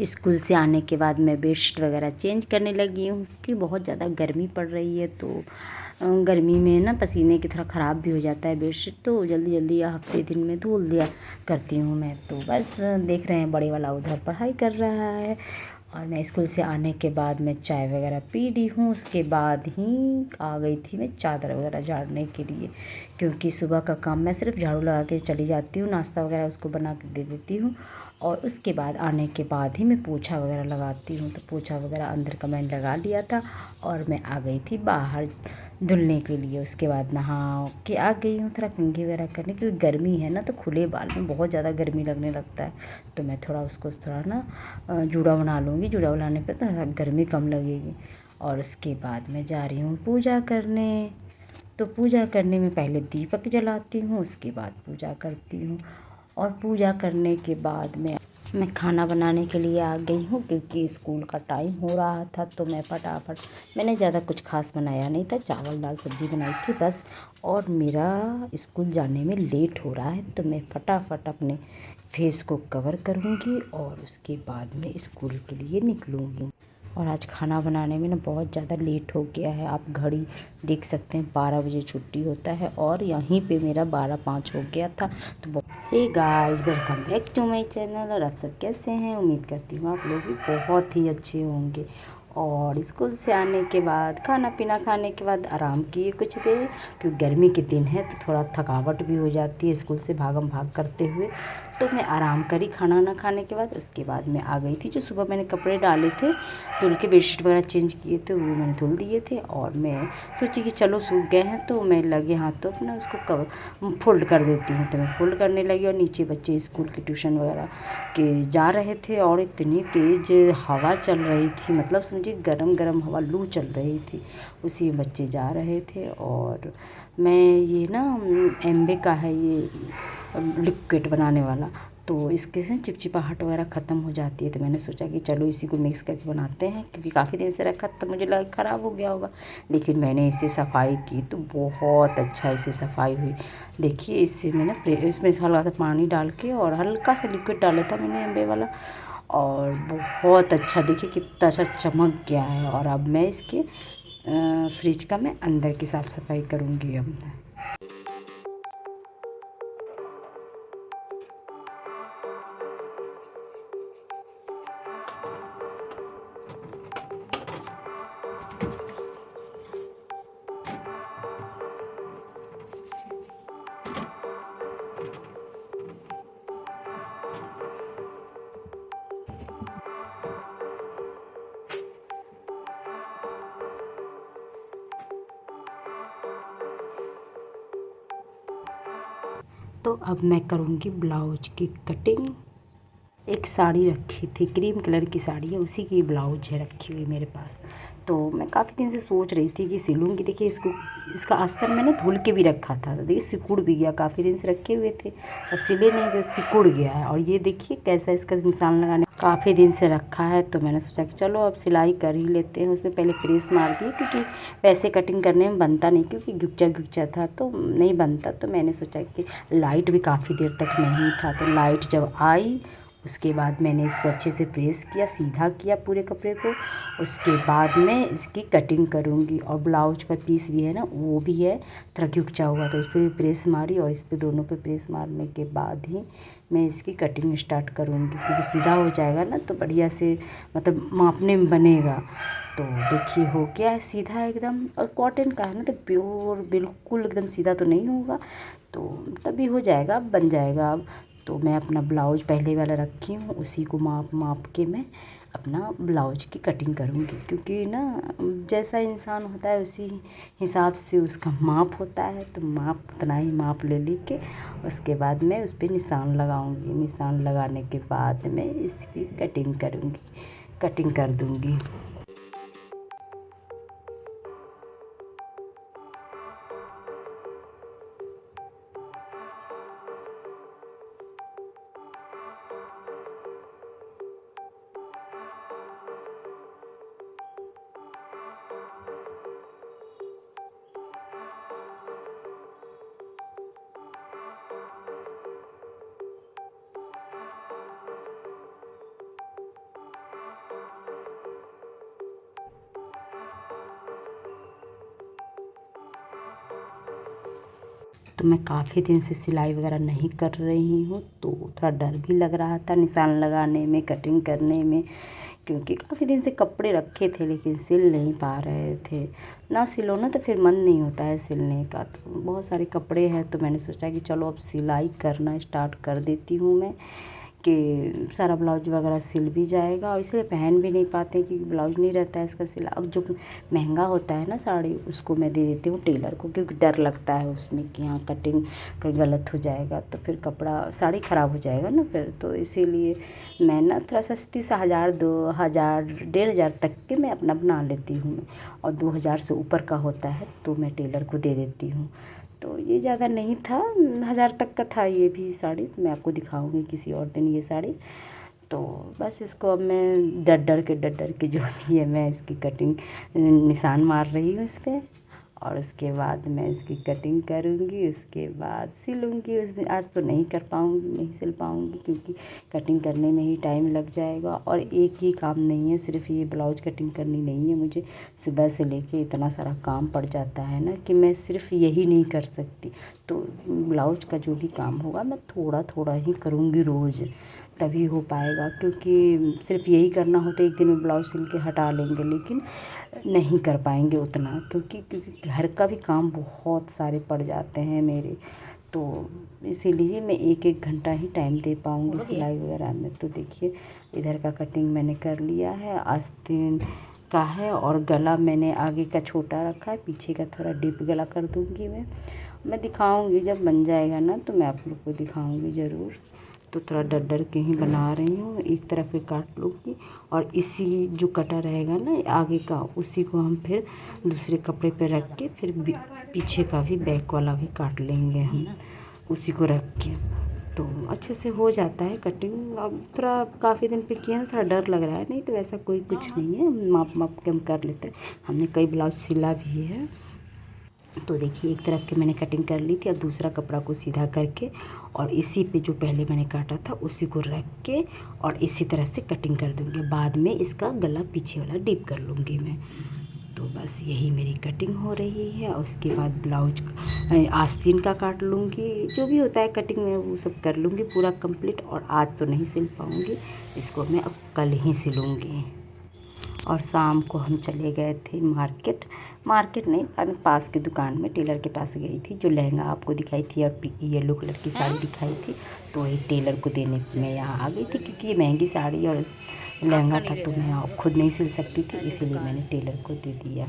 School से आने के बाद मैं बेडशीट वगैरह चेंज करने लगी हूँ कि बहुत ज़्यादा गर्मी पड़ रही है। तो गर्मी में ना पसीने की तरह ख़राब भी हो जाता है बेडशीट, तो जल्दी जल्दी या हफ्ते दिन में धुल दिया करती हूँ मैं। तो बस देख रहे हैं बड़े वाला उधर पढ़ाई कर रहा है और मैं स्कूल से आने के बाद मैं चाय वगैरह पी ली हूँ। उसके बाद ही आ गई थी मैं चादर वगैरह झाड़ने के लिए, क्योंकि सुबह का काम मैं सिर्फ झाड़ू लगा के चली जाती हूँ, नाश्ता वगैरह उसको बना के दे देती हूँ और उसके बाद आने के बाद ही मैं पोछा वगैरह लगाती हूँ। तो पोछा वगैरह अंदर का मैंने लगा लिया था और मैं आ गई थी बाहर धुलने के लिए। उसके बाद नहा के आ गई हूँ थोड़ा कंघी वगैरह करने, क्योंकि गर्मी है ना, तो खुले बाल में बहुत ज़्यादा गर्मी लगने लगता है। तो मैं थोड़ा उसको थोड़ा ना जूड़ा बना लूँगी, जूड़ा बनाने पर थोड़ा गर्मी कम लगेगी। और उसके बाद मैं जा रही हूँ पूजा करने। तो पूजा करने में पहले दीपक जलाती हूँ, उसके बाद पूजा करती हूँ। और पूजा करने के बाद मैं खाना बनाने के लिए आ गई हूँ, क्योंकि स्कूल का टाइम हो रहा था। तो मैं फटाफट, मैंने ज़्यादा कुछ खास बनाया नहीं था, चावल दाल सब्ज़ी बनाई थी बस। और मेरा स्कूल जाने में लेट हो रहा है, तो मैं फटाफट अपने फेस को कवर करूँगी और उसके बाद में स्कूल के लिए निकलूँगी। और आज खाना बनाने में ना बहुत ज़्यादा लेट हो गया है। आप घड़ी देख सकते हैं, 12 बजे छुट्टी होता है और यहीं पे मेरा 12:05 हो गया था। तो hey guys, welcome back to my channel. और आप सब कैसे हैं? उम्मीद करती हूँ आप लोग भी बहुत ही अच्छे होंगे। और स्कूल से आने के बाद खाना पीना खाने के बाद आराम किए कुछ देर, क्योंकि गर्मी के दिन है तो थोड़ा थकावट भी हो जाती है स्कूल से भागम भाग करते हुए। तो मैं आराम करी खाना ना खाने के बाद। उसके बाद मैं आ गई थी, जो सुबह मैंने कपड़े डाले थे धुल के, बेडशीट वगैरह चेंज किए थे वो मैंने धुल दिए थे। और मैं सोची कि चलो सूख गए हैं तो मैं लगे हाथ तो अपना उसको कवर फोल्ड कर देती हूँ। तो मैं फोल्ड करने लगी और नीचे बच्चे स्कूल के ट्यूशन वगैरह के जा रहे थे और इतनी तेज़ हवा चल रही थी, मतलब समझिए गरम गरम हवा, लू चल रही थी, उसी में बच्चे जा रहे थे। और मैं ये ना एम्बे का है ये लिक्विड बनाने वाला, तो इसके से चिपचिपाहट वगैरह ख़त्म हो जाती है। तो मैंने सोचा कि चलो इसी को मिक्स करके बनाते हैं, क्योंकि काफ़ी दिन से रखा तो मुझे लगा ख़राब हो गया होगा। लेकिन मैंने इसे सफाई की तो बहुत अच्छा इसे सफाई हुई। देखिए इससे मैंने इसमें हल्का सा पानी डाल के और हल्का सा लिक्विड डाला था मैंने एम्बे वाला, और बहुत अच्छा, देखिए कितना अच्छा चमक गया है। और अब मैं इसके फ्रिज का मैं अंदर की साफ़ सफाई करूँगी अब। तो अब मैं करूँगी ब्लाउज की कटिंग। एक साड़ी रखी थी, क्रीम कलर की साड़ी है, उसी की ब्लाउज है रखी हुई मेरे पास। तो मैं काफ़ी दिन से सोच रही थी कि सिलूँगी। देखिए इसको, इसका अस्तर मैंने धुल के भी रखा था, तो देखिए सिकुड़ भी गया, काफ़ी दिन से रखे हुए थे और सिले नहीं थे, सिकुड़ गया है। और ये देखिए कैसा इसका निशान लगाने, काफ़ी दिन से रखा है। तो मैंने सोचा कि चलो अब सिलाई कर ही लेते हैं। उसमें पहले प्रेस मार दिए, क्योंकि वैसे कटिंग करने में बनता नहीं, क्योंकि गुच्चा था तो नहीं बनता। तो मैंने सोचा कि लाइट भी काफ़ी देर तक नहीं था, तो लाइट जब आई उसके बाद मैंने इसको अच्छे से प्रेस किया, सीधा किया पूरे कपड़े को। उसके बाद मैं इसकी कटिंग करूँगी। और ब्लाउज का पीस भी है ना, वो भी है थोड़ा घिंचा हुआ, तो इस पर भी प्रेस मारी और इस पर दोनों पे प्रेस मारने के बाद ही मैं इसकी कटिंग स्टार्ट करूँगी, क्योंकि सीधा हो जाएगा ना तो बढ़िया से मतलब मापने में बनेगा। तो देखिए हो गया है सीधा एकदम। और कॉटन का है ना, तो प्योर बिल्कुल एकदम सीधा तो नहीं होगा, तो तभी हो जाएगा, बन जाएगा अब। तो मैं अपना ब्लाउज पहले वाला रखी हूँ, उसी को माप के मैं अपना ब्लाउज की कटिंग करूँगी, क्योंकि ना जैसा इंसान होता है उसी हिसाब से उसका माप होता है। तो माप उतना ही माप ले के उसके बाद मैं उस पर निशान लगाऊँगी। निशान लगाने के बाद मैं इसकी कटिंग करूँगी, कटिंग कर दूँगी। तो मैं काफ़ी दिन से सिलाई वगैरह नहीं कर रही हूँ, तो थोड़ा डर भी लग रहा था निशान लगाने में, कटिंग करने में, क्योंकि काफ़ी दिन से कपड़े रखे थे लेकिन सिल नहीं पा रहे थे। ना सिलो ना तो फिर मन नहीं होता है सिलने का। तो बहुत सारे कपड़े हैं, तो मैंने सोचा कि चलो अब सिलाई करना स्टार्ट कर देती हूँ मैं, कि सारा ब्लाउज वगैरह सिल भी जाएगा। और इसलिए पहन भी नहीं पाते क्योंकि ब्लाउज नहीं रहता है इसका सिला। अब जो महंगा होता है ना साड़ी, उसको मैं दे देती हूँ टेलर को, क्योंकि डर लगता है उसमें कि हाँ कटिंग कहीं गलत हो जाएगा तो फिर कपड़ा साड़ी ख़राब हो जाएगा ना फिर। तो इसीलिए मैं ना थोड़ा सस्ती सा 1000, 2000, 1500 तक के मैं अपना बना लेती हूँ। और 2000 से ऊपर का होता है तो मैं टेलर को दे देती हूँ। तो ये ज़्यादा नहीं था, 1000 तक का था ये भी साड़ी। तो मैं आपको दिखाऊंगी किसी और दिन ये साड़ी। तो बस इसको अब मैं डर डर के जो भी है मैं इसकी कटिंग निशान मार रही हूँ इस पर। और उसके बाद मैं इसकी कटिंग करूँगी, उसके बाद सिलूँगी। उस दिन आज तो नहीं कर पाऊँगी, नहीं सिल पाऊँगी, क्योंकि कटिंग करने में ही टाइम लग जाएगा। और एक ही काम नहीं है, सिर्फ ये ब्लाउज कटिंग करनी नहीं है, मुझे सुबह से लेके इतना सारा काम पड़ जाता है ना कि मैं सिर्फ यही नहीं कर सकती। तो ब्लाउज का जो भी काम होगा मैं थोड़ा थोड़ा ही करूँगी रोज़, तभी हो पाएगा। क्योंकि सिर्फ यही करना हो तो एक दिन में ब्लाउज सिल के हटा लेंगे, लेकिन नहीं कर पाएंगे उतना, क्योंकि घर का भी काम बहुत सारे पड़ जाते हैं मेरे। तो इसीलिए मैं एक एक घंटा ही टाइम दे पाऊँगी सिलाई वगैरह में। तो देखिए इधर का कटिंग मैंने कर लिया है, आस्तीन का है, और गला मैंने आगे का छोटा रखा है, पीछे का थोड़ा डीप गला कर दूँगी मैं दिखाऊँगी जब बन जाएगा ना, तो मैं आप लोग को दिखाऊँगी ज़रूर। तो थोड़ा डर डर के ही बना रही हूँ, एक तरफ के काट लूँगी और इसी जो कटा रहेगा ना आगे का, उसी को हम फिर दूसरे कपड़े पे रख के फिर पीछे का भी बैक वाला भी काट लेंगे हम उसी को रख के। तो अच्छे से हो जाता है कटिंग। अब थोड़ा काफ़ी दिन पे किया ना, थोड़ा डर लग रहा है, नहीं तो वैसा कोई कुछ नहीं है, माप के हम कर लेते हैं। हमने कई ब्लाउज सिला भी है। तो देखिए एक तरफ के मैंने कटिंग कर ली थी, अब दूसरा कपड़ा को सीधा करके और इसी पे जो पहले मैंने काटा था उसी को रख के और इसी तरह से कटिंग कर दूँगी। बाद में इसका गला पीछे वाला डीप कर लूँगी मैं। तो बस यही मेरी कटिंग हो रही है। और उसके बाद ब्लाउज आस्तीन का काट लूँगी, जो भी होता है कटिंग में वो सब कर लूँगी पूरा कंप्लीट। और आज तो नहीं सिल पाऊँगी, इसको मैं अब कल ही सिलूँगी। और शाम को हम चले गए थे मार्केट नहीं, पास की दुकान में टेलर के पास गई थी। जो लहंगा आपको दिखाई थी और येलो कलर की साड़ी दिखाई थी, तो ये टेलर को देने मैं यहाँ आ गई थी, क्योंकि ये महंगी साड़ी और लहंगा था तो मैं खुद नहीं सिल सकती थी, इसीलिए मैंने टेलर को दे दिया।